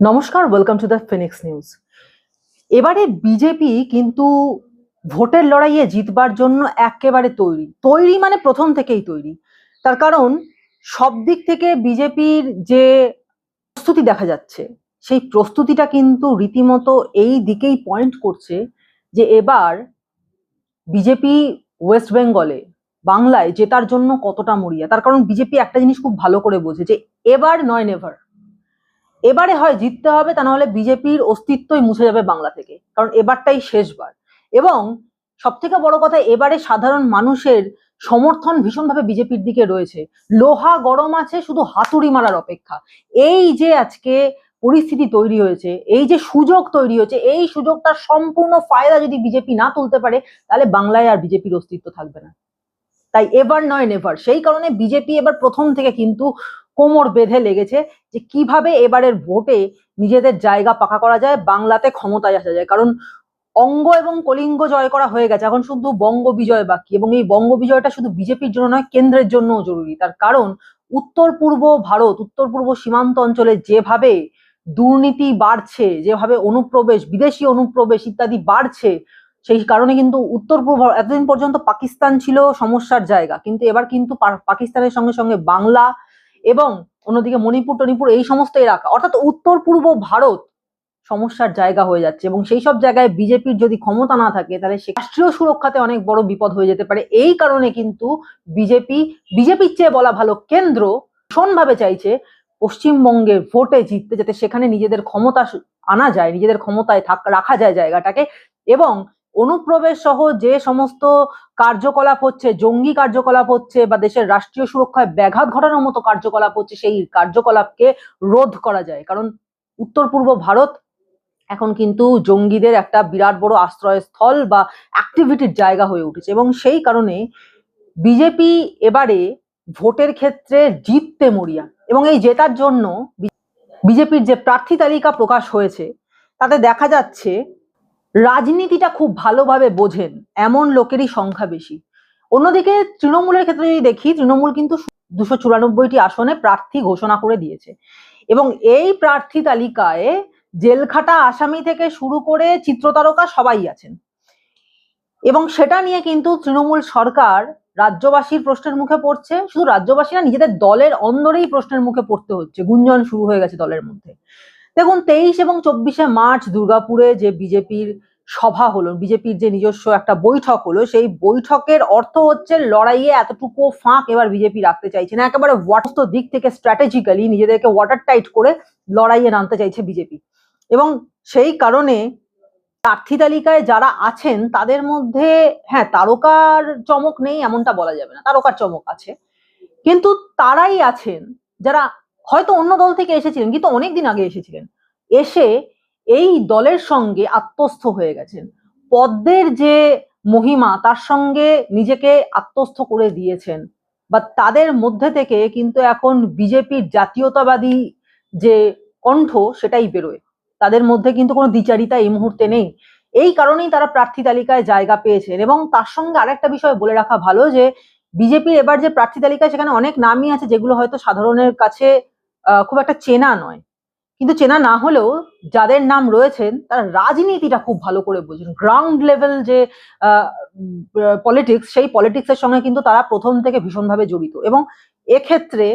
নমস্কার, welcome to the Phoenix news. এবারে BJP কিন্তু ভোটের লড়াইয়ে জিতবার জন্য একেবারে তৈরি মানে প্রথম থেকেই তৈরি। তার কারণ সব দিক থেকে বিজেপির যে প্রস্তুতি দেখা যাচ্ছে, সেই প্রস্তুতিটা কিন্তু রীতিমতো এই দিকেই পয়েন্ট করছে যে এবার বিজেপি ওয়েস্ট বেঙ্গলে, বাংলায় জেতার জন্য কতটা মরিয়া। তার কারণ বিজেপি একটা জিনিস খুব ভালো করে বোঝে যে এবার নয় নেভার, এবারে হয় জিততে হবে, তা নাহলে বিজেপির অস্তিত্বই মুছে যাবে বাংলা থেকে। কারণ এবারটাই শেষবার। এবং সব থেকে বড় কথা, এবারে সাধারণ মানুষের সমর্থন ভীষণভাবে বিজেপির দিকে রয়েছে। লোহা গরম আছে, শুধু হাতুড়ি মারার অপেক্ষা। এই যে আজকে পরিস্থিতি তৈরি হয়েছে, এই যে সুযোগ তৈরি হয়েছে, এই সুযোগটার সম্পূর্ণ ফায়দা যদি বিজেপি না তুলতে পারে, তাহলে বাংলায় আর বিজেপির অস্তিত্ব থাকবে না। তাই এবার নয় নেভার। সেই কারণে বিজেপি এবার প্রথম থেকে কিন্তু কোমর বেঁধে লেগেছে যে কিভাবে এবারের ভোটে নিজেদের জায়গা পাকা করা যায়, বাংলাতে ক্ষমতায় আসা যায়। কারণ অঙ্গ এবং কলিঙ্গ জয় করা হয়ে গেছে, এখন শুধু বঙ্গ বিজয় বাকি। এবং এই বঙ্গ বিজয়টা শুধু বিজেপির জন্য নয়, কেন্দ্রের জন্যও জরুরি। তার কারণ উত্তর পূর্ব ভারত, উত্তর পূর্ব সীমান্ত অঞ্চলে যেভাবে দুর্নীতি বাড়ছে, যেভাবে অনুপ্রবেশ, বিদেশি অনুপ্রবেশ ইত্যাদি বাড়ছে, সেই কারণে কিন্তু উত্তর পূর্ব, এতদিন পর্যন্ত পাকিস্তান ছিল সমস্যার জায়গা, কিন্তু এবার কিন্তু পাকিস্তানের সঙ্গে সঙ্গে বাংলা এবং অন্যদিকে মণিপুর টনিপুর, এই সমস্ত এলাকা, অর্থাৎ উত্তর পূর্ব ভারত সমস্যার জায়গা হয়ে যাচ্ছে। এবং সেই সব জায়গায় বিজেপির যদি ক্ষমতা না থাকে, তাহলে সে রাষ্ট্রীয় সুরক্ষাতে অনেক বড় বিপদ হয়ে যেতে পারে। এই কারণে কিন্তু বিজেপির চেয়ে বলা ভালো কেন্দ্র ভীষণভাবে চাইছে পশ্চিমবঙ্গের ভোটে জিততে, যাতে সেখানে নিজেদের ক্ষমতা আনা যায়, নিজেদের ক্ষমতায় রাখা যায় জায়গাটাকে। এবং অনুপ্রবেশ সহ যে সমস্ত কার্যকলাপ হচ্ছে, জঙ্গি কার্যকলাপ হচ্ছে বা দেশের রাষ্ট্রীয় সুরক্ষায় ব্যাঘাত ঘটানোর মতো কার্যকলাপ হচ্ছে, সেই কার্যকলাপকে রোধ করা যায়। কারণ উত্তর পূর্ব ভারত এখন কিন্তু জঙ্গিদের একটা বিরাট বড় আশ্রয়স্থল বা অ্যাক্টিভিটির জায়গা হয়ে উঠেছে। এবং সেই কারণে বিজেপি এবারে ভোটের ক্ষেত্রে জিততে মরিয়া। এবং এই জেতার জন্য বিজেপির যে প্রার্থী তালিকা প্রকাশ হয়েছে, তাতে দেখা যাচ্ছে রাজনীতিটা খুব ভালোভাবে বোঝেন এমন লোকেরই সংখ্যা বেশি। অন্যদিকে তৃণমূলের ক্ষেত্রে যদি দেখি, তৃণমূল কিন্তু 294টি আসনে প্রার্থী ঘোষণা করে দিয়েছে। এবং এই প্রার্থী তালিকায় জেলখাটা আসামি থেকে শুরু করে চিত্রতারকা সবাই আছেন। এবং সেটা নিয়ে কিন্তু তৃণমূল সরকার রাজ্যবাসীর প্রশ্নের মুখে পড়ছে। শুধু রাজ্যবাসী না, নিজেদের দলের অন্দরেই প্রশ্নের মুখে পড়তে হচ্ছে। গুঞ্জন শুরু হয়ে গেছে দলের মধ্যে। দেখুন, 23 এবং 24শে মার্চ দুর্গাপুরে যে বিজেপির সভা হলো, বিজেপির যে নিজস্ব একটা বৈঠক হলো, সেই বৈঠকের অর্থ হচ্ছে লড়াইয়ে এতটুকু ফাঁক এবার বিজেপি রাখতে চাইছে না। একেবারে সমস্ত দিক থেকে স্ট্র্যাটেজিক্যালি নিজেদেরকে ওয়াটার টাইট করে লড়াইয়ে নামতে চাইছে বিজেপি। এবং সেই কারণে প্রার্থী তালিকায় যারা আছেন তাদের মধ্যে, হ্যাঁ, তারকার চমক নেই এমনটা বলা যাবে না, তারকার চমক আছে। কিন্তু তারাই আছেন যারা হয়তো অন্য দল থেকে এসেছিলেন, কিন্তু অনেকদিন আগে এসেছিলেন, এসে এই দলের সঙ্গে আত্মস্থ হয়ে গেছেন। পদ্মের যে মহিমা, তার সঙ্গে নিজেকে আত্মস্থ করে দিয়েছেন। বা তাদের মধ্যে থেকে কিন্তু এখন বিজেপির জাতীয়তাবাদী যে কণ্ঠ, সেটাই বেরোয়। তাদের মধ্যে কিন্তু কোনো দ্বিচারিতা এই মুহূর্তে নেই। এই কারণেই তারা প্রার্থী তালিকায় জায়গা পেয়েছেন। এবং তার সঙ্গে আরেকটা বিষয় বলে রাখা ভালো যে বিজেপির এবার যে প্রার্থী তালিকা, সেখানে অনেক নামই আছে যেগুলো হয়তো সাধারণের কাছে খুব একটা চেনা নয়। কিন্তু চেনা না হলেও যাদের নাম রয়েছেন, তারা রাজনীতিটা খুব ভালো করে বোঝেন। গ্রাউন্ড লেভেল যে পলিটিক্স, সেই পলিটিক্সের সঙ্গে কিন্তু তারা প্রথম থেকে ভীষণভাবে জড়িত। এবং এক্ষেত্রে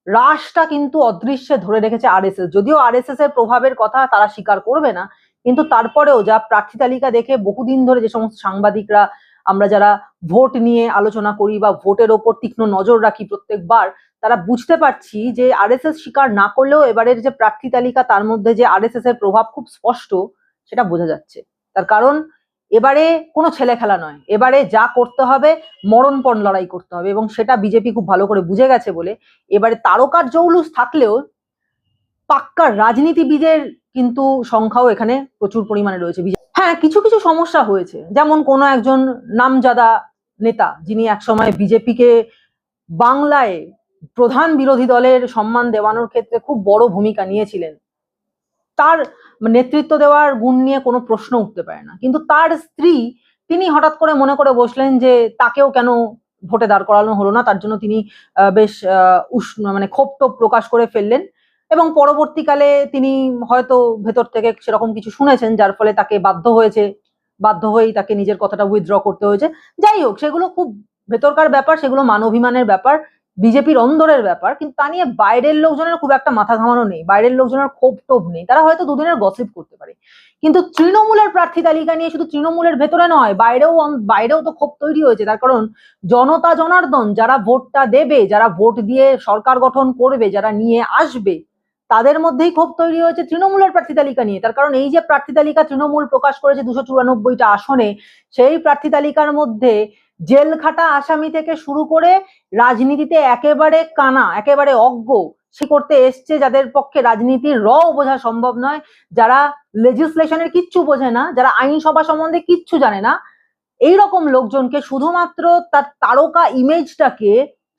রাশটা কিন্তু অদৃশ্যে ধরে রেখেছে আরএসএস। যদিও আরএসএস এর প্রভাবের কথা তারা স্বীকার করবে না, কিন্তু তারপরেও যা প্রার্থী তালিকা দেখে বহুদিন ধরে যে সমস্ত সাংবাদিকরা, আমরা যারা ভোট নিয়ে আলোচনা করি বা ভোটের ওপর তীক্ষ্ণ নজর রাখি প্রত্যেকবার, তারা বুঝতে পারছি যে আরএসএস স্বীকার না করলেও এবারের যে প্রার্থী তালিকা, তার মধ্যে যে আরএসএস এর প্রভাব খুব স্পষ্ট, সেটা বোঝা যাচ্ছে। তার কারণ এবারে কোনো ছেলে খেলা নয়, এবারে যা করতে হবে মরণপণ লড়াই করতে হবে। এবং সেটা বিজেপি খুব ভালো করে বুঝে গেছে বলে এবারে তারকার জৌলুস থাকলেও পাক্কা রাজনীতিবিদের কিন্তু সংখ্যাও এখানে প্রচুর পরিমাণে রয়েছে। হ্যাঁ, কিছু কিছু সমস্যা হয়েছে, যেমন কোনো একজন নামজাদা নেতা, যিনি একসময় বিজেপিকে বাংলায় প্রধান বিরোধী দলের সম্মান দেওয়ানোর ক্ষেত্রে খুব বড় ভূমিকা নিয়েছিলেন, তার নেতৃত্ব দেওয়ার গুণ নিয়ে কোনো প্রশ্ন উঠতে পারে না। কিন্তু তার স্ত্রী, তিনি হঠাৎ করে মনে করে বসলেন যে তাকেও কেন ভোটে দাঁড় করানো হলো না। তার জন্য তিনি বেশ উষ্ণ, মানে ক্ষোভ টোপ প্রকাশ করে ফেললেন। এবং পরবর্তীকালে তিনি হয়তো ভেতর থেকে সেরকম কিছু শুনেছেন, যার ফলে তাকে বাধ্য হয়েই তাকে নিজের কথাটা উইথড্র করতে হয়েছে। যাই হোক, সেগুলো খুব ভেতরকার ব্যাপার, সেগুলো মানবিমানের ব্যাপার, বিজেপির অন্দরের ব্যাপার, কিন্তু তা নিয়ে বাইরের লোকজনের খুব একটা মাথা ঘামানো নেই, বাইরের লোকজনের ক্ষোভ টোভ নেই, তারা হয়তো দুদিনের গসিপ করতে পারে। কিন্তু তৃণমূলের প্রার্থী তালিকা নিয়ে শুধু তৃণমূলের ভেতরে নয়, বাইরেও তো ক্ষোভ তৈরি হয়েছে। তার কারণ জনতা জনার্দন, যারা ভোটটা দেবে, যারা ভোট দিয়ে সরকার গঠন করবে, যারা নিয়ে আসবে, তাদের মধ্যেই ক্ষোভ তৈরি হয়েছে তৃণমূলের প্রার্থী তালিকা নিয়ে। তার কারণ এই যে প্রার্থী তালিকা তৃণমূল প্রকাশ করেছে 294টা আসনে, সেই প্রার্থী তালিকার মধ্যে জেল খাটা আসামি থেকে শুরু করে রাজনীতিতে একেবারে কানা, একেবারে অজ্ঞ সে করতে এসছে, যাদের পক্ষে রাজনীতির বোঝা সম্ভব নয়, যারা লেজিসলেশনের কিচ্ছু বোঝে না, যারা আইনসভা সম্বন্ধে কিচ্ছু জানে না, এইরকম লোকজনকে শুধুমাত্র তার তারকা ইমেজটাকে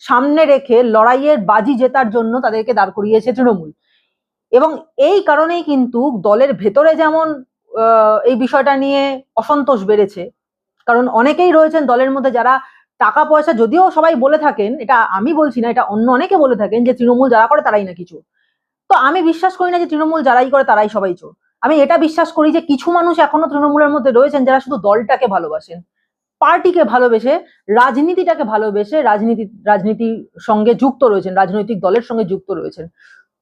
সামনে রেখে লড়াইয়ের বাজি জেতার জন্য তাদেরকে দাঁড় করিয়েছে তৃণমূল। এবং এই কারণেই কিন্তু দলের ভেতরে যেমন এই বিষয়টা নিয়ে অসন্তোষ বেড়েছে, কারণ অনেকেই রয়েছেন দলের মধ্যে যারা টাকা পয়সা, যদিও সবাই বলে থাকেন, এটা আমি বলছি না, এটা অন্য অনেকে বলে থাকেন যে তৃণমূল যারা করে তারাই না কিছু। তো আমি বিশ্বাস করি না যে তৃণমূল যারাই করে তারাই সবাই চোর। আমি এটা বিশ্বাস করি যে কিছু মানুষ এখনো তৃণমূলের মধ্যে রয়েছেন যারা শুধু দলটাকে ভালোবাসেন, পার্টিকে ভালোবেসে, রাজনীতিটাকে ভালোবেসে রাজনীতির সঙ্গে যুক্ত রয়েছেন, রাজনৈতিক দলের সঙ্গে যুক্ত রয়েছেন।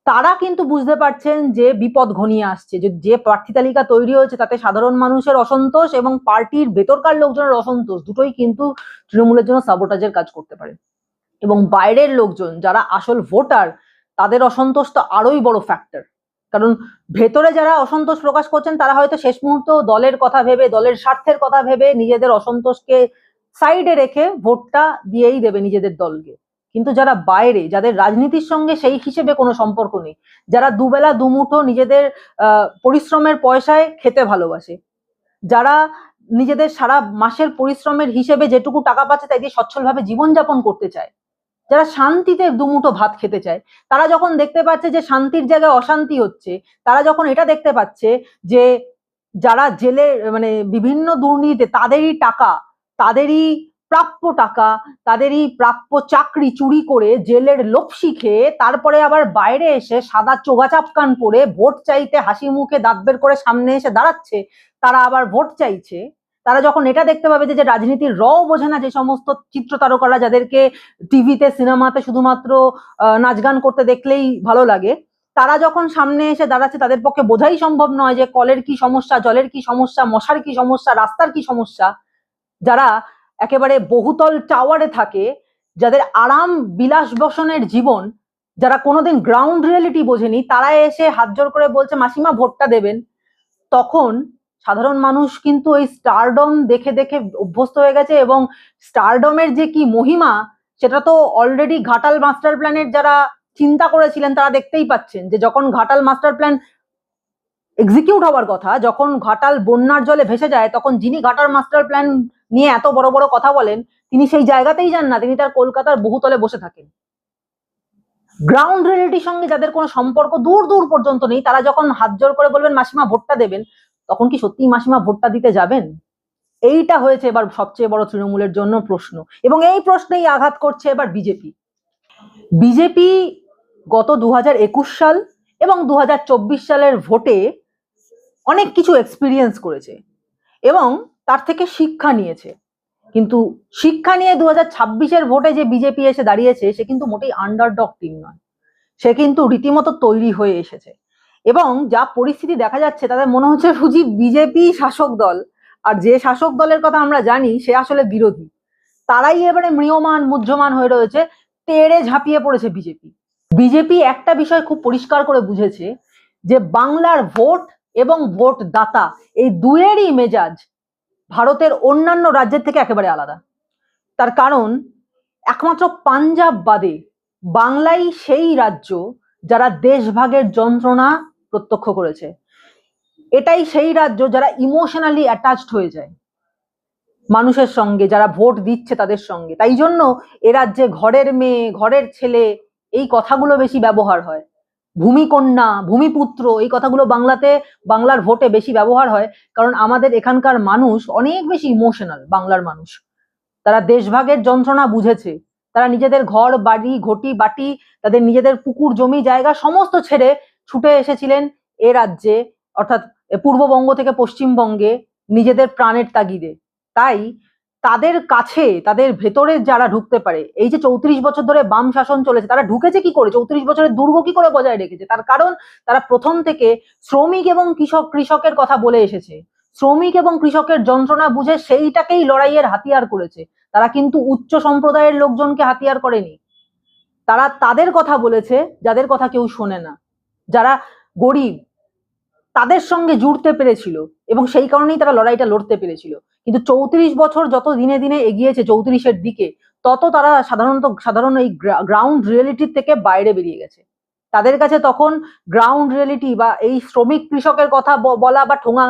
তারা কিন্তু বুঝতে পারছেন যে বিপদ ঘনিয়ে আসছে, যে প্রার্থী তালিকা তৈরি হয়েছে তাতে সাধারণ মানুষের অসন্তোষ এবং পার্টির ভেতরকার লোকজনের অসন্তোষ দুটোই কিন্তু তৃণমূলের জন্য সাবোটাজের কাজ করতে পারে। এবং বাইরের লোকজন যারা আসল ভোটার, তাদের অসন্তোষ তো আরোই বড় ফ্যাক্টর। কারণ ভেতরে যারা অসন্তোষ প্রকাশ করছেন তারা হয়তো শেষ মুহূর্ত দলের কথা ভেবে, দলের স্বার্থের কথা ভেবে নিজেদের অসন্তোষকে সাইডে রেখে ভোটটা দিয়েই দেবে নিজেদের দলকে। কিন্তু যারা বাইরে, যাদের রাজনীতির সঙ্গে সেই হিসেবে কোনো সম্পর্ক নেই, যারা দুবেলা দুমুঠো নিজেদের পরিশ্রমের পয়সায় খেতে ভালোবাসে, যারা নিজেদের সারা মাসের পরিশ্রমের হিসেবে যেটুকু টাকা পাচ্ছে তাই দিয়ে সচ্ছলভাবে জীবনযাপন করতে চায়, যারা শান্তিতে দুমুঠো ভাত খেতে চায়, তারা যখন দেখতে পাচ্ছে যে শান্তির জায়গায় অশান্তি হচ্ছে, তারা যখন এটা দেখতে পাচ্ছে যে যারা জেলে মানে বিভিন্ন দুর্নীতিতে তাদেরই টাকা, তাদেরই প্রাপ্য টাকা, তাদেরই প্রাপ্য চাকরি চুরি করে জেলের লপসি খেয়ে তারপরে আবার বাইরে এসে সাদা চোগাচাপকান পরে ভোট চাইতে হাসি মুখে দাঁত বের করে সামনে এসে দাঁড়াচ্ছে, তারা আবার ভোট চাইছে, তারা যখন এটা দেখতে পাবে যে রাজনীতির বোঝে না যে সমস্ত চিত্র তারকারা যাদেরকে টিভিতে সিনেমাতে শুধুমাত্র নাচ গান করতে দেখলেই ভালো লাগে, তারা যখন সামনে এসে দাঁড়াচ্ছে তাদের পক্ষে বোঝাই সম্ভব নয় যে কলের কি সমস্যা, জলের কি সমস্যা, মশার কি সমস্যা, রাস্তার কি সমস্যা, যারা একেবারে বহুতল টাওয়ারে থাকে, যাদের আরাম বিলাস বসনের জীবন, যারা কোনোদিন গ্রাউন্ড রিয়েলিটি বোঝেনি, তারা এসে হাত জোর করে বলছে মাসিমা ভোটটা দেবেন। তখন সাধারণ মানুষ কিন্তু ওই স্টারডম দেখে দেখে অভ্যস্ত হয়ে গেছে, এবং স্টারডমের যে কি মহিমা সেটা তো অলরেডি ঘাটাল মাস্টার প্ল্যানের যারা চিন্তা করেছিলেন তারা দেখতেই পাচ্ছেন, যে যখন ঘাটাল মাস্টার প্ল্যান এক্সিকিউট হওয়ার কথা, যখন ঘাটাল বন্যার জলে ভেসে যায়, তখন যিনি ঘাটাল মাস্টার প্ল্যান নিয়ে এত বড় বড় কথা বলেন তিনি সেই জায়গাতেই যান না, তিনি তার কলকাতার বহুতলে বসে থাকেন। গ্রাউন্ড রিয়েলিটির সঙ্গে যাদের কোনো সম্পর্ক দূর দূর পর্যন্ত নেই, তারা যখন হাত জোর করে বলবেন মাসিমা ভোটটা দেবেন, তখন কি সত্যি মাসিমা ভোটটা দিতে যাবেন? এইটা হয়েছে এবার সবচেয়ে বড় তৃণমূলের জন্য প্রশ্ন, এবং এই প্রশ্নেই আঘাত করছে এবার বিজেপি গত 2021 সাল এবং 2024 সালের ভোটে অনেক কিছু এক্সপিরিয়েন্স করেছে এবং তার থেকে শিক্ষা নিয়েছে। কিন্তু শিক্ষা নিয়ে 2026-এর ভোটে যে বিজেপি এসে দাঁড়িয়েছে সে কিন্তু মোটেই আন্ডারডগ টিম নয়, সে কিন্তু রীতিমতো তৈরি হয়ে এসেছে। এবং যা পরিস্থিতি দেখা যাচ্ছে তাদের মনে হচ্ছে বুঝি বিজেপি শাসক দল, আর যে শাসক দলের কথা আমরা জানি সে আসলে বিরোধী, তারাই এবারে ম্রিয়মান মুহ্যমান হয়ে রয়েছে, তেড়ে ঝাঁপিয়ে পড়েছে বিজেপি একটা বিষয় খুব পরিষ্কার করে বুঝেছে, যে বাংলার ভোট এবং ভোট দাতা এই দুয়েরই মেজাজ ভারতের অন্যান্য রাজ্যের থেকে একেবারে আলাদা। তার কারণ একমাত্র পাঞ্জাব বাদে বাংলাই সেই রাজ্য যারা দেশভাগের যন্ত্রণা প্রত্যক্ষ করেছে, এটাই সেই রাজ্য যারা ইমোশনালি অ্যাটাচড হয়ে যায় মানুষের সঙ্গে, যারা ভোট দিচ্ছে তাদের সঙ্গে। তাই জন্য এ রাজ্যে ঘরের মেয়ে, ঘরের ছেলে এই কথাগুলো বেশি ব্যবহার হয়, ভূমিকন্যা, ভূমিপুত্র এই কথাগুলো বাংলার ভোটে বেশি ব্যবহার হয়, কারণ আমাদের এখানকার মানুষ অনেক বেশি ইমোশনাল। বাংলার মানুষ তারা দেশভাগের যন্ত্রণা বুঝেছে, তারা নিজেদের ঘর বাড়ি ঘটি বাটি, তাদের নিজেদের পুকুর জমি জায়গা সমস্ত ছেড়ে ছুটে এসেছিলেন এ রাজ্যে, অর্থাৎ পূর্ববঙ্গ থেকে পশ্চিমবঙ্গে নিজেদের প্রাণের তাগিদে। তাই তাদের কাছে, তাদের ভেতরে যারা ঢুকতে পারে, এই যে 34 বছর ধরে বাম শাসন চলেছে, তারা ঢুকেছে কি করে, 34 বছরের দুর্গ কি করে বজায় রেখেছে? তার কারণ তারা প্রথম থেকে শ্রমিক এবং কৃষকের কথা বলে এসেছে, শ্রমিক এবং কৃষকের যন্ত্রণা বুঝে সেইটাকেই লড়াইয়ের হাতিয়ার করেছে। তারা কিন্তু উচ্চ সম্প্রদায়ের লোকজনকে হাতিয়ার করেনি, তারা তাদের কথা বলেছে যাদের কথা কেউ শোনে না, যারা গরিব, তাদের সঙ্গে জুড়তে পেরেছিল এবং সেই কারণেই তারা লড়াইটা লড়তে পেরেছিল। কিন্তু 34 বছর যত দিনে দিনে এগিয়েছে 34-এর দিকে, তত তারা সাধারণ এই গ্রাউন্ড রিয়েলিটির থেকে বাইরে বেরিয়ে গেছে। তাদের কাছে তখন গ্রাউন্ড রিয়েলিটি বা এই শ্রমিক কৃষকের কথা বলা বা ঠোঙা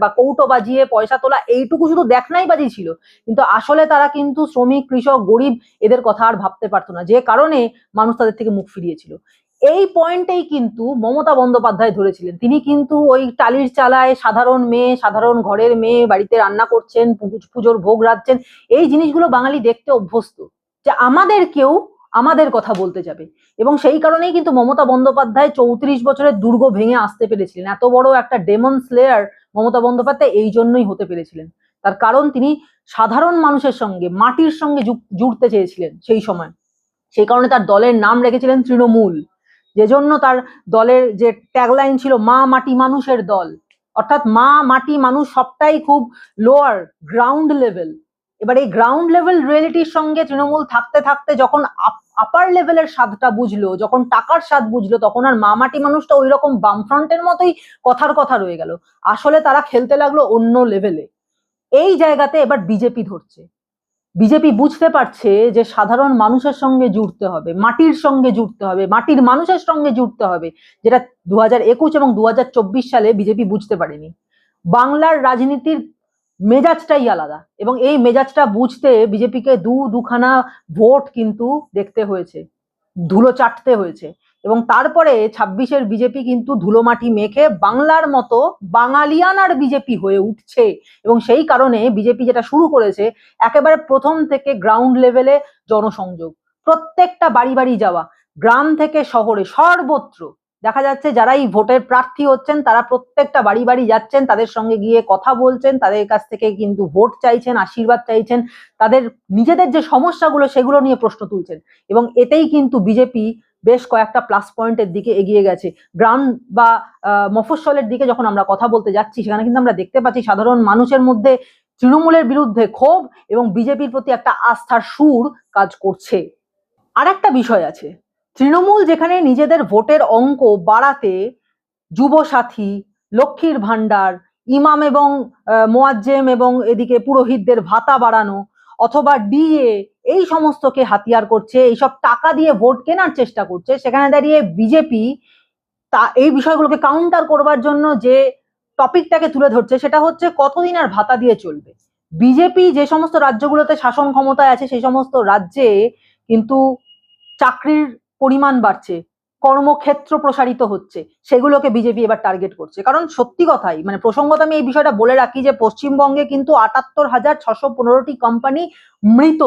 বা কৌটো বাজিয়ে পয়সা তোলা এইটুকু শুধু দেখনাই বাজি ছিল, কিন্তু আসলে তারা কিন্তু শ্রমিক কৃষক গরিব এদের কথা আর ভাবতে পারতো না, যে কারণে মানুষ তাদের থেকে মুখ ফিরিয়েছিল। এই পয়েন্টেই কিন্তু মমতা বন্দ্যোপাধ্যায় ধরেছিলেন। তিনি কিন্তু ওই টালির চালায় সাধারণ মেয়ে, সাধারণ ঘরের মেয়ে বাড়িতে রান্না করছেন, পুজোর ভোগ রাখছেন, এই জিনিসগুলো বাঙালি দেখতে অভ্যস্ত, যে আমাদের কেউ আমাদের কথা বলতে যাবে। এবং সেই কারণেই কিন্তু মমতা বন্দ্যোপাধ্যায় 34 বছরের দুর্গ ভেঙে আসতে পেরেছিলেন। এত বড় একটা ডেমন স্লেয়ার মমতা বন্দ্যোপাধ্যায় এই জন্যই হতে পেরেছিলেন। তার কারণ তিনি সাধারণ মানুষের সঙ্গে, মাটির সঙ্গে জুড়তে চেয়েছিলেন সেই সময়। সেই কারণে তার দলের নাম রেখেছিলেন তৃণমূল, যে জন্য তার দলের যে ট্যাগলাইন ছিল মা মাটি মানুষের দল, অর্থাৎ মা মাটি মানুষ সবটাই খুব লোয়ার গ্রাউন্ড লেভেল। এবার এই গ্রাউন্ড লেভেল রিয়েলিটির সঙ্গে তৃণমূল থাকতে থাকতে যখন আপার লেভেলের স্বাদটা বুঝলো, যখন টাকার স্বাদ বুঝলো, তখন আর মা মাটি মানুষটা ওই রকম বামফ্রন্টের মতোই কথার কথা রয়ে গেল। আসলে তারা খেলতে লাগলো অন্য লেভেলে। এই জায়গাতে এবার বিজেপি ধরছে, বিজেপি বুঝতে পারছে যে সাধারণ মানুষের সঙ্গে জুড়তে হবে, মাটির সঙ্গে জুড়তে হবে, মাটির মানুষের সঙ্গে জুড়তে হবে, যেটা 2021 এবং 2024 সালে বিজেপি বুঝতে পারেনি। বাংলার রাজনীতির মেজাজটাই আলাদা, এবং এই মেজাজটা বুঝতে বিজেপিকে দুখানা ভোট কিন্তু দেখতে হয়েছে, ধুলো চাটতে হয়েছে। এবং তারপরে 26-এর বিজেপি কিন্তু ধুলো মাটি মেখে বাংলার মতো বাঙালিয়ানার বিজেপি হয়ে উঠছে। এবং সেই কারণে বিজেপি যেটা শুরু করেছে, একেবারে প্রথম থেকে গ্রাউন্ড লেভেলে জনসংযোগ, প্রত্যেকটা বাড়ি বাড়ি যাওয়া, গ্রাম থেকে শহরে সর্বত্র দেখা যাচ্ছে যারা এই ভোটের প্রার্থী হচ্ছেন তারা প্রত্যেকটা বাড়ি বাড়ি যাচ্ছেন, তাদের সঙ্গে গিয়ে কথা বলছেন, তাদের কাছ থেকে কিন্তু ভোট চাইছেন, আশীর্বাদ চাইছেন, তাদের নিজেদের যে সমস্যাগুলো সেগুলো নিয়ে প্রশ্ন তুলছেন। এবং এতেই কিন্তু বিজেপি বেশ কয়েকটা প্লাস পয়েন্টের দিকে এগিয়ে গেছে। গ্রাম বা মফস্বলের দিকে যখন আমরা কথা বলতে যাচ্ছি, সেখানে কিন্তু আমরা দেখতে পাচ্ছি সাধারণ মানুষের মধ্যে তৃণমূলের বিরুদ্ধে ক্ষোভ এবং বিজেপির প্রতি একটা আস্থার সুর কাজ করছে। আর একটা বিষয় আছে, তৃণমূল যেখানে নিজেদের ভোটের অঙ্ক বাড়াতে যুব সাথী, লক্ষ্মীর ভান্ডার, ইমাম এবং মোয়াজ্জেম এবং এদিকে পুরোহিতদের ভাতা বাড়ানো, অথবা ডিএ, এই সমস্তকে হাতিয়ার করছে, এইসব টাকা দিয়ে ভোট কেনার চেষ্টা করছে, সেখানে দাঁড়িয়ে বিজেপি এই বিষয়গুলোকে কাউন্টার করবার জন্য যে টপিকটাকে তুলে ধরছে সেটা হচ্ছে কতদিন আর ভাতা দিয়ে চলবে। বিজেপি যে সমস্ত রাজ্যগুলোতে শাসন ক্ষমতায় আছে সেই সমস্ত রাজ্যে কিন্তু চাকরির পরিমাণ বাড়ছে, কর্মক্ষেত্র প্রসারিত হচ্ছে, সেগুলোকে বিজেপি এবার টার্গেট করছে। কারণ সত্যি কথাই, মানে প্রসঙ্গত আমি এই বিষয়টা বলে রাখি যে পশ্চিমবঙ্গে কিন্তু ৭৮,৬১৫টি কোম্পানি মৃত,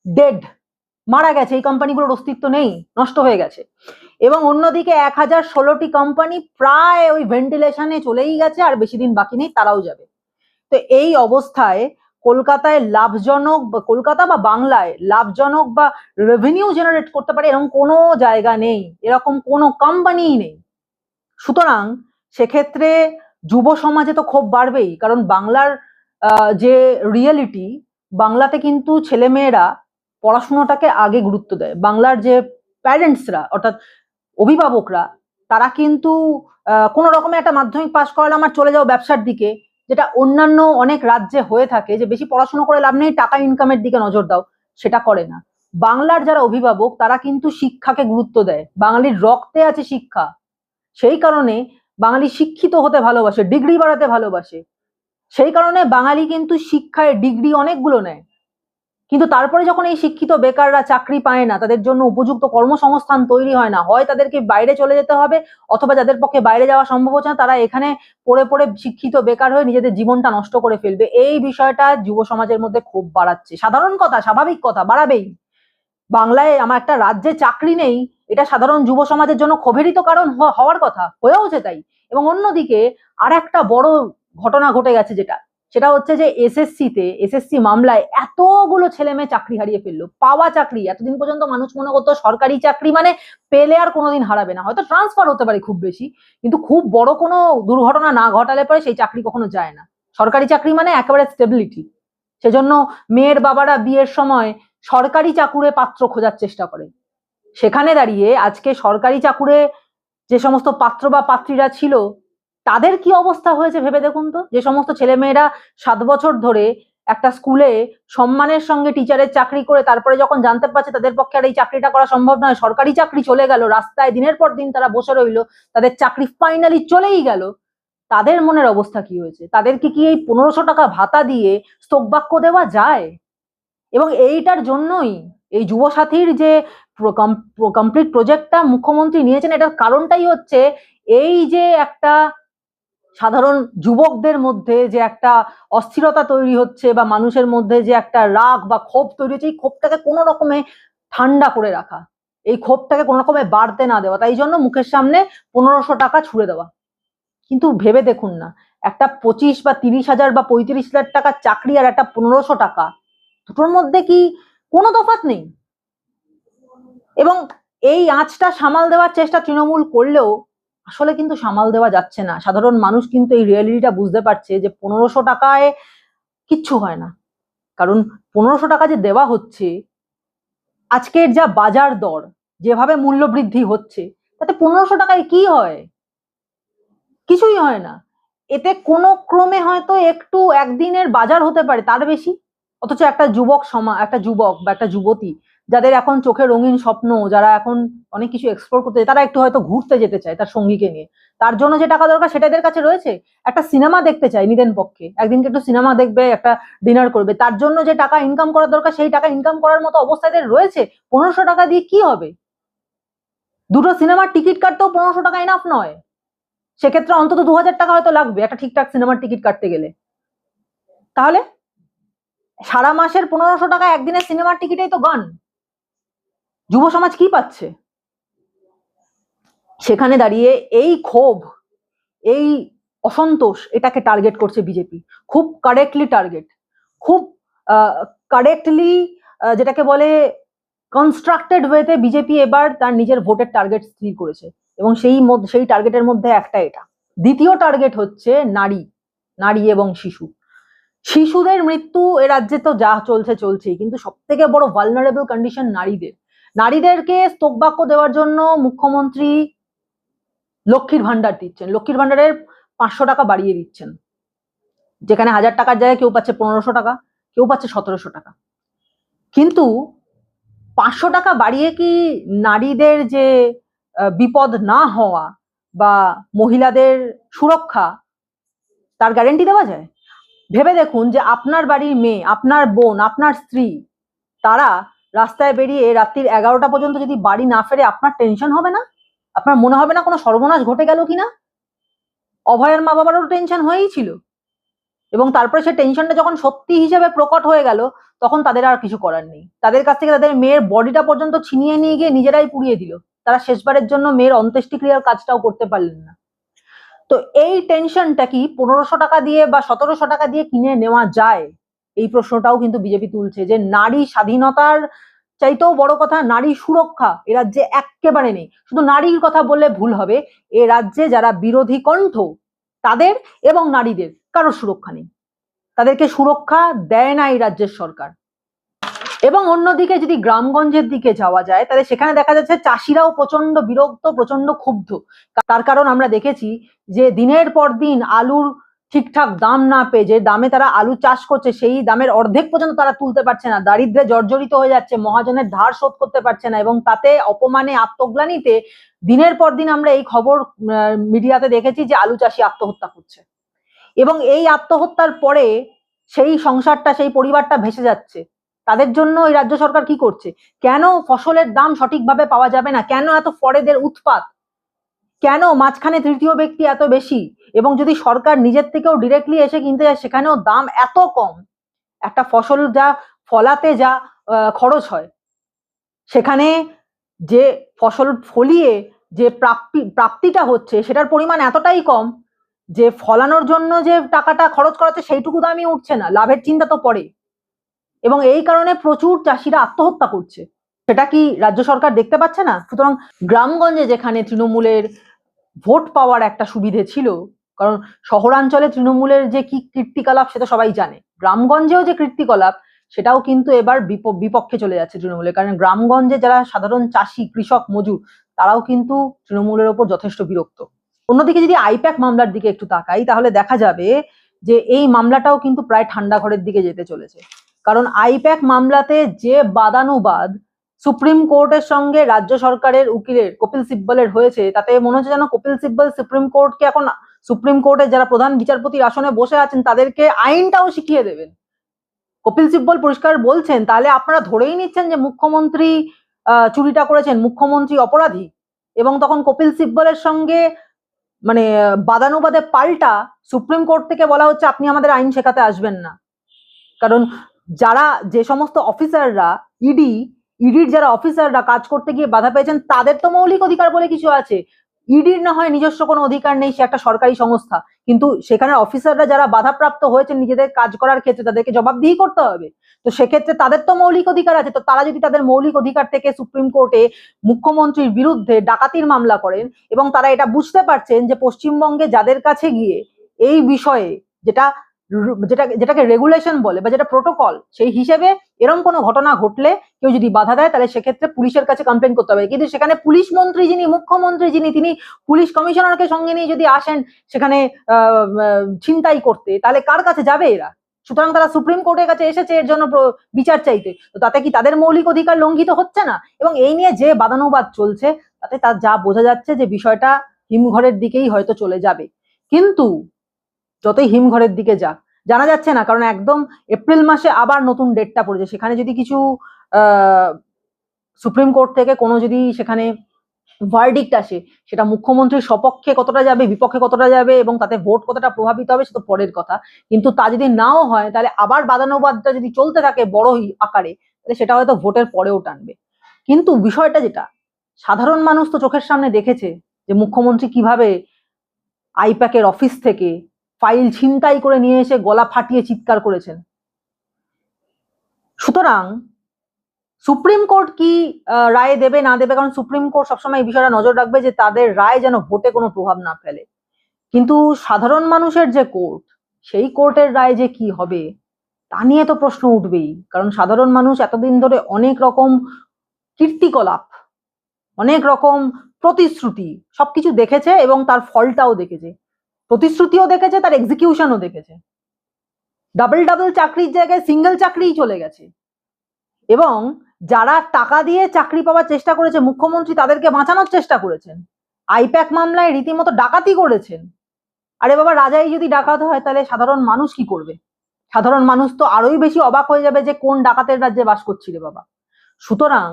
ডেড, মারা গেছে, এই কোম্পানিগুলোর অস্তিত্ব নেই, নষ্ট হয়ে গেছে। এবং অন্যদিকে ১,০১৬টি কোম্পানি প্রায় ওই ভেন্টিলেশনে চলেই গেছে, আর বেশি দিন বাকি নেই, তারাও যাবে। তো এই অবস্থায় কলকাতায় লাভজনক, কলকাতা বা বাংলায় লাভজনক বা রেভিনিউ জেনারেট করতে পারে এরকম কোনো জায়গা নেই, এরকম কোনো কোম্পানিই নেই। সুতরাং সেক্ষেত্রে যুব সমাজে তো ক্ষোভ বাড়বেই, কারণ বাংলার যে রিয়েলিটি, বাংলাতে কিন্তু ছেলেমেয়েরা পড়াশুনোটাকে আগে গুরুত্ব দেয়। বাংলার যে প্যারেন্টসরা, অর্থাৎ অভিভাবকরা, তারা কিন্তু কোনো রকমে একটা মাধ্যমিক পাশ করালাম আর চলে যাও ব্যবসার দিকে, যেটা অন্যান্য অনেক রাজ্যে হয়ে থাকে, যে বেশি পড়াশোনা করে লাভ নেই, টাকা ইনকামের দিকে নজর দাও, সেটা করে না। বাংলার যারা অভিভাবক তারা কিন্তু শিক্ষাকে গুরুত্ব দেয়, বাঙালির রক্তে আছে শিক্ষা, সেই কারণে বাঙালি শিক্ষিত হতে ভালোবাসে, ডিগ্রি বাড়াতে ভালোবাসে, সেই কারণে বাঙালি কিন্তু শিক্ষায় ডিগ্রি অনেকগুলো নেয়। কিন্তু তারপরে যখন এই শিক্ষিত বেকাররা চাকরি পায় না, তাদের জন্য উপযুক্ত কর্মসংস্থান তৈরি হয় না, হয় তাদেরকে বাইরে চলে যেতে হবে, অথবা যাদের পক্ষে বাইরে যাওয়া সম্ভব হচ্ছে না তারা এখানে পড়ে পড়ে শিক্ষিত বেকার হয়ে নিজেদের জীবনটা নষ্ট করে ফেলবে। এই বিষয়টা যুব সমাজের মধ্যে ক্ষোভ বাড়াচ্ছে। সাধারণ কথা, স্বাভাবিক কথা, বাড়াবেই। বাংলায় আমার একটা রাজ্যে চাকরি নেই, এটা সাধারণ যুব সমাজের জন্য ক্ষোভেরই তো কারণ হওয়ার কথা, হয়েওছে তাই। এবং অন্যদিকে আর একটা বড় ঘটনা ঘটে গেছে, সেটা হচ্ছে যে এসএসসি মামলায় এতগুলো ছেলে মেয়ে চাকরি হারিয়ে ফেললো। পাওয়া চাকরি, এতদিন পর্যন্ত মানুষ মনে করতো সরকারি চাকরি মানে পেলে আর কোনোদিন হারাবে না, হয়তো ট্রান্সফার হতে পারে খুব বেশি, কিন্তু খুব বড় কোনো দুর্ঘটনা না ঘটালে পরে সেই চাকরি কখনো যায় না। সরকারি চাকরি মানে একেবারে স্টেবিলিটি। সেজন্য মেয়ের বাবারা বিয়ের সময় সরকারি চাকুরে পাত্র খোঁজার চেষ্টা করে। সেখানে দাঁড়িয়ে আজকে সরকারি চাকুরে যে সমস্ত পাত্র বা পাত্রীরা ছিল, তাদের কি অবস্থা হয়েছে ভেবে দেখুন তো। যে সমস্ত ছেলেমেয়েরা 7 বছর ধরে একটা স্কুলে সম্মানের সঙ্গে টিচারের চাকরি করে তারপরে যখন জানতে পারছে তাদের পক্ষে আর এই চাকরিটা করা সম্ভব নয়, সরকারি চাকরি চলে গেল, রাস্তায় দিনের পর দিন তারা বসে রইল, তাদের চাকরি ফাইনালি চলেই গেল, তাদের মনের অবস্থা কি হয়েছে? তাদেরকে কি এই 1500 টাকা ভাতা দিয়ে স্তববাক্য দেওয়া যায়? এবং এইটার জন্যই এই যুবসাথীর যে কমপ্লিট প্রজেক্টটা মুখ্যমন্ত্রী নিয়েছেন, এটার কারণটাই হচ্ছে এই যে একটা সাধারণ যুবকদের মধ্যে যে একটা অস্থিরতা তৈরি হচ্ছে বা মানুষের মধ্যে যে একটা রাগ বা ক্ষোভ তৈরি হচ্ছে, এই ক্ষোভটাকে কোনো রকমে ঠান্ডা করে রাখা, এই ক্ষোভটাকে কোনো রকমে বাড়তে না দেওয়া, তাই জন্য মুখের সামনে 1500 টাকা ছুড়ে দেওয়া। কিন্তু ভেবে দেখুন না, একটা 25 বা 30 হাজার বা 35 হাজার টাকার চাকরি আর একটা 1500 টাকা, দুটোর মধ্যে কি কোনো তফাৎ নেই? এবং এই আঁচটা সামাল দেওয়ার চেষ্টা তৃণমূল করলেও আসলে কিন্তু সামাল দেওয়া যাচ্ছে না। সাধারণ মানুষ কিন্তু এই রিয়েলিটিটা বুঝতে পারছে যে 1500 টাকায় কিচ্ছু হয় না। কারণ 1500 টাকা যে দেওয়া হচ্ছে, আজকের যা বাজার দর, যেভাবে মূল্য বৃদ্ধি হচ্ছে, তাতে 1500 টাকায় কি হয়? কিছুই হয় না। এতে কোনো ক্রমে হয়তো একটু একদিনের বাজার হতে পারে, তার বেশি। অথচ একটা যুবক বা একটা যুবতী যাদের এখন চোখে রঙিন স্বপ্ন, যারা এখন অনেক কিছু এক্সপ্লোর করতে চায়, তারা একটু হয়তো ঘুরতে যেতে চায় তার সঙ্গীকে নিয়ে, তার জন্য যে টাকা দরকার সেটা এদের কাছে রয়েছে। একটা সিনেমা দেখতে চায় নিদেন পক্ষে, একদিনকে একটু সিনেমা দেখবে, একটা ডিনার করবে, তার জন্য যে টাকা ইনকাম করার দরকার সেই টাকা ইনকাম করার মতো অবস্থা এদের রয়েছে। 1500 টাকা দিয়ে কি হবে? দুটো সিনেমার টিকিট কাটতেও 1500 টাকা এনাফ নয়। সেক্ষেত্রে অন্তত 2000 টাকা হয়তো লাগবে একটা ঠিকঠাক সিনেমার টিকিট কাটতে গেলে। তাহলে সারা মাসের 1500 টাকা একদিনের সিনেমার টিকিটেই তো গান। যুব সমাজ কি পাচ্ছে? সেখানে দাঁড়িয়ে এই ক্ষোভ, এই অসন্তোষ, এটাকে টার্গেট করছে বিজেপি। খুব কারেক্টলি টার্গেট, খুব কারেক্টলি, যেটাকে বলে কনস্ট্রাক্টেড ওয়েতে বিজেপি এবার তার নিজের ভোটের টার্গেট স্থির করেছে। এবং সেই টার্গেটের মধ্যে একটা এটা। দ্বিতীয় টার্গেট হচ্ছে নারী এবং শিশুদের মৃত্যু এ রাজ্যে তো যা চলছেই, কিন্তু সব থেকে বড় ভালনারেবল কন্ডিশন নারীদেরকে স্তববাক্য দেওয়ার জন্য মুখ্যমন্ত্রী লক্ষ্মীর ভান্ডার দিচ্ছেন, লক্ষ্মীর ভান্ডারের 500 টাকা বাড়িয়ে দিচ্ছেন, যেখানে 1000 টাকার জায়গায় কেউ পাচ্ছে 1500 টাকা, কেউ পাচ্ছে 1700 টাকা। কিন্তু 500 টাকা বাড়িয়ে কি নারীদের যে বিপদ না হওয়া বা মহিলাদের সুরক্ষা, তার গ্যারেন্টি দেওয়া যায়? ভেবে দেখুন যে আপনার বাড়ির মেয়ে, আপনার বোন, আপনার স্ত্রী, তারা রাস্তায় বেরিয়ে রাত্রির 11টা পর্যন্ত যদি বাড়ি না ফেরে, আপনার টেনশন হবে না? আপনার মনে হবে না কোনো সর্বনাশ ঘটে গেল কিনা? অভয়ের মা বাবারও টেনশন হয়েই ছিল, এবং তারপরে সে টেনশনটা যখন সত্যি হিসেবে প্রকট হয়ে গেল, তখন তাদের আর কিছু করার নেই। তাদের কাছ থেকে তাদের মেয়ের বডিটা পর্যন্ত ছিনিয়ে নিয়ে গিয়ে নিজেরাই পুড়িয়ে দিল। তারা শেষবারের জন্য মেয়ের অন্ত্যেষ্টিক্রিয়ার কাজটাও করতে পারলেন না। তো এই টেনশনটা কি 1500 টাকা দিয়ে বা 1700 টাকা দিয়ে কিনে নেওয়া যায়? এই প্রশ্নটাও কিন্তু বিজেপি তুলছে, যে নারী স্বাধীনতার চাইতেও বড় কথা নারী সুরক্ষা এ রাজ্যে একেবারে নেই। শুধু নারীর কথা বললে ভুল হবে, এ রাজ্যে যারা বিরোধী কণ্ঠ, তাদের এবং নারীদের কারোর সুরক্ষা নেই। তাদেরকে সুরক্ষা দেয় না এই রাজ্যের সরকার। এবং অন্যদিকে যদি গ্রামগঞ্জের দিকে যাওয়া যায়, তাহলে সেখানে দেখা যাচ্ছে চাষিরাও প্রচন্ড বিরক্ত, প্রচন্ড ক্ষুব্ধ। তার কারণ আমরা দেখেছি যে দিনের পর দিন আলুর ঠিকঠাক দাম না পেয়ে, যে দামে তারা আলু চাষ করছে সেই দামের অর্ধেক পর্যন্ত তারা তুলতে পারছে না, দারিদ্রে জর্জরিত হয়ে যাচ্ছে, মহাজনের ধার শোধ করতে পারছে না, এবং তাতে অপমানে আত্মগ্লানিতে দিনের পর দিন আমরা এই খবর মিডিয়াতে দেখেছি যে আলু চাষি আত্মহত্যা করছে। এবং এই আত্মহত্যার পরে সেই সংসারটা, সেই পরিবারটা ভেসে যাচ্ছে। তাদের জন্য এই রাজ্য সরকার কি করছে? কেন ফসলের দাম সঠিকভাবে পাওয়া যাবে না? কেন এত ফরেদের উৎপাত? কেন মাঝখানে তৃতীয় ব্যক্তি এত বেশি? এবং যদি সরকার নিজের থেকেও ডিরেক্টলি এসে কিনতে যায়, সেখানেও দাম এত কম। একটা ফসল যা ফলাতে যা খরচ হয়, সেখানে যে ফসল ফলিয়ে যে প্রাপ্তিটা হচ্ছে সেটার পরিমাণ এতটাই কম যে ফলানোর জন্য যে টাকাটা খরচ করাচ্ছে সেইটুকু দামই উঠছে না, লাভের চিন্তা তো পড়ে। এবং এই কারণে প্রচুর চাষিরা আত্মহত্যা করছে। সেটা কি রাজ্য সরকার দেখতে পাচ্ছে না? সুতরাং গ্রামগঞ্জে যেখানে তৃণমূলের ভোট পাওয়ার একটা সুবিধে ছিল, কারণ শহরাঞ্চলে তৃণমূলের যে কি কীর্তিকলাপ সেটা সবাই জানে, গ্রামগঞ্জেও যে কীর্তিকলাপ সেটাও কিন্তু এবার বিপক্ষে চলে যাচ্ছে তৃণমূলের। কারণ গ্রামগঞ্জে যারা সাধারণ চাষি, কৃষক, মজুর, তারাও কিন্তু তৃণমূলের ওপর যথেষ্ট বিরক্ত। অন্যদিকে যদি আইপ্যাক মামলার দিকে একটু তাকাই, তাহলে দেখা যাবে যে এই মামলাটাও কিন্তু প্রায় ঠান্ডা ঘরের দিকে যেতে চলেছে। কারণ আইপ্যাক মামলাতে যে বাদানুবাদ সুপ্রিম কোর্টের সঙ্গে রাজ্য সরকারের উকিলের কপিল সিব্বলের হয়েছে, তাতে মনে হচ্ছে যেন কপিল সিব্বল সুপ্রিম কোর্টকে এখন, সুপ্রিম কোর্টের যারা প্রধান বিচারপতির আসনে বসে আছেন তাদেরকে আইনটাও শিখিয়ে দেবেন। কপিল সিব্বল পরিষ্কার বলছেন, তাহলে আপনারা ধরেই নিচ্ছেন যে মুখ্যমন্ত্রী চুরিটা করেছেন, মুখ্যমন্ত্রী অপরাধী। এবং তখন কপিল সিব্বলের সঙ্গে মানে বাদানুবাদে পাল্টা সুপ্রিম কোর্ট থেকে বলা হচ্ছে আপনি আমাদের আইন শেখাতে আসবেন না। কারণ যারা, যে সমস্ত অফিসাররা ইডির যারা অফিসাররা কাজ করতে গিয়ে বাধা পেয়েছেন, তাদের তো মৌলিক অধিকার বলে কিছু আছে। ইডির না হয় নিজস্ব কোনো অধিকার নেই, সে একটা সরকারি সংস্থা, কিন্তু সেখানে অফিসাররা যারা বাধাপ্রাপ্ত হয়েছেন নিজেদের কাজ করার ক্ষেত্রে, তাদেরকে জবাবদিহি করতে হবে। তো সেক্ষেত্রে তাদের তো মৌলিক অধিকার আছে। তো তারা যদি তাদের মৌলিক অধিকার থেকে সুপ্রিম কোর্টে মুখ্যমন্ত্রীর বিরুদ্ধে ডাকাতির মামলা করেন, এবং তারা এটা বুঝতে পারছেন যে পশ্চিমবঙ্গে যাদের কাছে গিয়ে এই বিষয়ে যেটাকে রেগুলেশন বলে বা যেটা প্রোটোকল, সেই হিসেবে এরকম কোনো ঘটনা ঘটলে কেউ যদি বাধা দেয়, তাহলে সেক্ষেত্রে পুলিশের কাছে কমপ্লেন করতে হবে। কিন্তু সেখানে পুলিশ মন্ত্রী যিনি, মুখ্যমন্ত্রী যিনি, তিনি পুলিশ কমিশনারকে সঙ্গে নিয়ে যদি আসেন সেখানে ছিনতাই করতে, তাহলে কার কাছে যাবে এরা? সুতরাং তারা সুপ্রিম কোর্টের কাছে এসেছে এর জন্য বিচার চাইতে। তো তাতে কি তাদের মৌলিক অধিকার লঙ্ঘিত হচ্ছে না? এবং এই নিয়ে যে বাদানুবাদ চলছে, তাতে তার যা বোঝা যাচ্ছে যে বিষয়টা হিমঘরের দিকেই হয়তো চলে যাবে। কিন্তু যতই হিমঘরের দিকে যাক, জানা যাচ্ছে না, কারণ একদম এপ্রিল মাসে আবার নতুন ডেটটা পড়েছে। সেখানে যদি কিছু সুপ্রিম কোর্ট থেকে কোনো যদি সেখানে ভার্ডিক্ট আসে, সেটা মুখ্যমন্ত্রীর সপক্ষে কতটা যাবে, বিপক্ষে কতটা যাবে, এবং তাতে ভোট কতটা প্রভাবিত হবে, সেটা পরের কথা। কিন্তু তা যদি নাও হয়, তাহলে আবার বাদানুবাদটা যদি চলতে থাকে বড় আকারে, তাহলে সেটা হয়তো ভোটের পরেও টানবে। কিন্তু বিষয়টা যেটা, সাধারণ মানুষ তো চোখের সামনে দেখেছে যে মুখ্যমন্ত্রী কিভাবে আইপ্যাকের অফিস থেকে ফাইল ছিনতাই করে নিয়ে এসে গলা ফাটিয়ে চিৎকার করেছেন। সুতরাং সুপ্রিম কোর্ট কি রায় দেবে না দেবে, কারণ সুপ্রিম কোর্ট সবসময় এই বিষয়টা নজর রাখবে যে তাদের রায় যেন ভোটে কোনো প্রভাব না ফেলে। কিন্তু সাধারণ মানুষের যে কোর্ট, সেই কোর্টের রায় যে কি হবে তা নিয়ে তো প্রশ্ন উঠবেই। কারণ সাধারণ মানুষ এতদিন ধরে অনেক রকম কীর্তিকলাপ, অনেক রকম প্রতিশ্রুতি সবকিছু দেখেছে এবং তার ফলটাও দেখেছে। প্রতিশ্রুতিও দেখেছে, তার এক্সিকিউশনও দেখেছে। ডাবল চাকরির জায়গায় সিঙ্গেল চাকরিই চলে গেছে। এবং যারা টাকা দিয়ে চাকরি পাওয়ার চেষ্টা করেছে মুখ্যমন্ত্রী তাদেরকে বাঁচানোর চেষ্টা করেছেন। আইপ্যাক মামলায় রীতিমতো ডাকাতি করেছেন। আরে বাবা, রাজাই যদি ডাকাত হয়, তাহলে সাধারণ মানুষ কি করবে? সাধারণ মানুষ তো আরোই বেশি অবাক হয়ে যাবে যে কোন ডাকাতের রাজ্যে বাস করছি রে বাবা। সুতরাং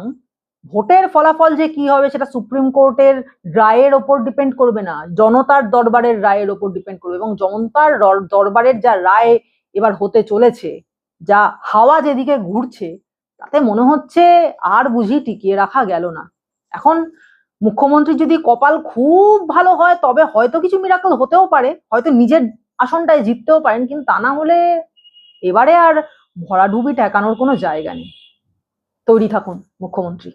ভোটের ফলাফল যে কি হবে সেটা সুপ্রিম কোর্টের রায়ের ওপর ডিপেন্ড করবে না, জনতার দরবারের রায়ের ওপর ডিপেন্ড করবে। এবং জনতার দরবারের যা রায় এবার হতে চলেছে, যা হাওয়া যেদিকে ঘুরছে, তাতে মনে হচ্ছে আর বুঝি টিকিয়ে রাখা গেল না। এখন মুখ্যমন্ত্রী যদি কপাল খুব ভালো হয়, তবে হয়তো কিছু মিরাকল হতেও পারে, হয়তো নিজের আসনটায় জিততেও পারেন। কিন্তু তা না হলে এবারে আর ভরাডুবি ঠেকানোর কোনো জায়গা নেই। তৈরি থাকুন মুখ্যমন্ত্রী।